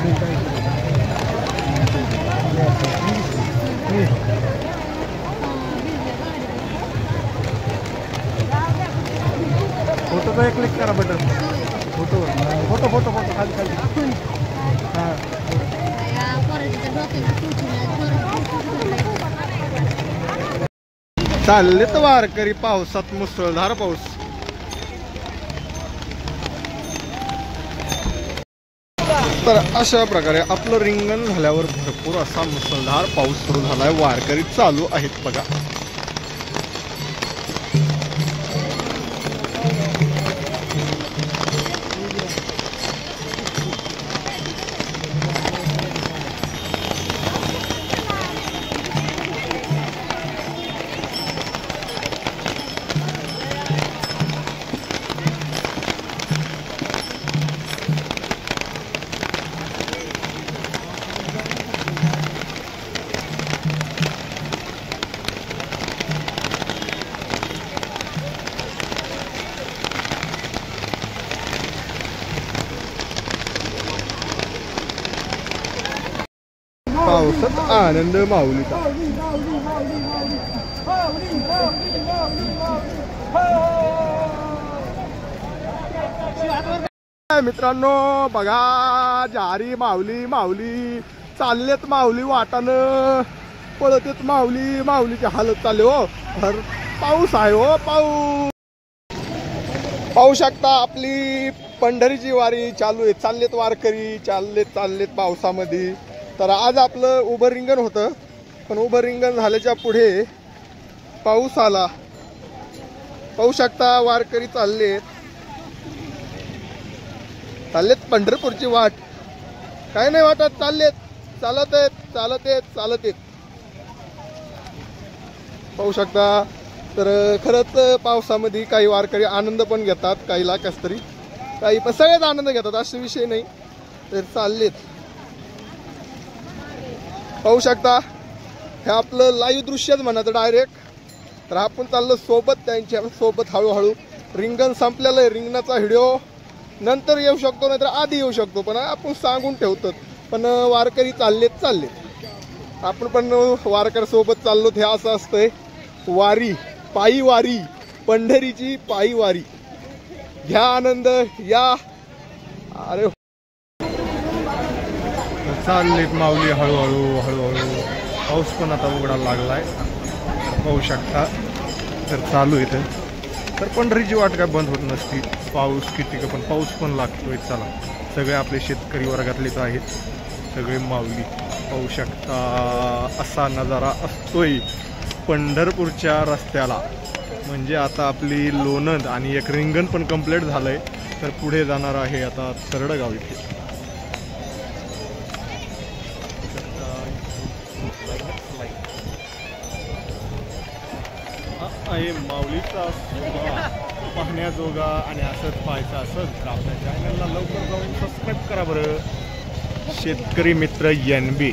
photo का click करा button photo photo photo photo खाली खाली हां चाललेत वारकरी पावसात मुसळधार पाऊस तर अशा प्रकारे आपलं रिंगण झाल्यावर भरपूर असा मुसळधार पाऊस सुरू झालाय वारकरी चालू आहेत बघा पावसात आनंद माऊलीचा मित्रांनो बघा जारी माऊली माऊली चाललेत माऊली वाटानं पळत येत माऊली माऊलीची हालत चालली हो पाऊस आहे हो पाऊस पाहू शकता आपली पंढरीची वारी चालू आहे चाललेत वारकरी चाललेत पावसामध्ये तर आज आपलं उभं रिंगण होतं पण उभं रिंगण झाल्याच्या पुढे पाऊस आला पाहू शकता वारकरी चाललेत पंढरपूरची वाट काय नाही वाटत चालत आहेत पाहू शकता तर खरंच पावसामध्ये काही वारकरी आनंद पण घेतात काहीला कस तरी काही पण सगळेच आनंद घेतात असे विषय नाही तर चाललेत पाहू शकता हे आपलं लाईव्ह दृश्यच म्हणायचं डायरेक्ट तर आपण चाललो सोबत त्यांच्या सोबत हळूहळू रिंगण संपलेलं आहे रिंगणाचा व्हिडिओ नंतर येऊ शकतो नाहीतर आधी येऊ शकतो पण आपण सांगून ठेवतो पण वारकरी चाललेत आपण पण वारकरी सोबत चाललो हे असं असतंय वारी पायी वारी पंढरीची पायी वारी घ्या आनंद या अरे चाललेत माऊली हळूहळू पाऊस पण आता उघडायला लागलाय पाहू शकता तर चालू इथं तर पंढरीची वाट काय बंद होत नसती पाऊस किती का पण पाऊस पण लागतोय चला सगळे आपले शेतकरी वर्गातलेच आहेत सगळे माऊली पाहू शकता असा नजारा असतोय पंढरपूरच्या रस्त्याला म्हणजे आता आपली लोणंद आणि एक रिंगण पण कंप्लीट झालंय तर पुढे जाणार आहे आता तरडगाव इथे आहे माऊलीचा पाहण्याजोगा आणि असंच पाहायचं असंच तर आपल्या चॅनलला लवकर जाऊन सबस्क्राईब करा बरं शेतकरी मित्र NB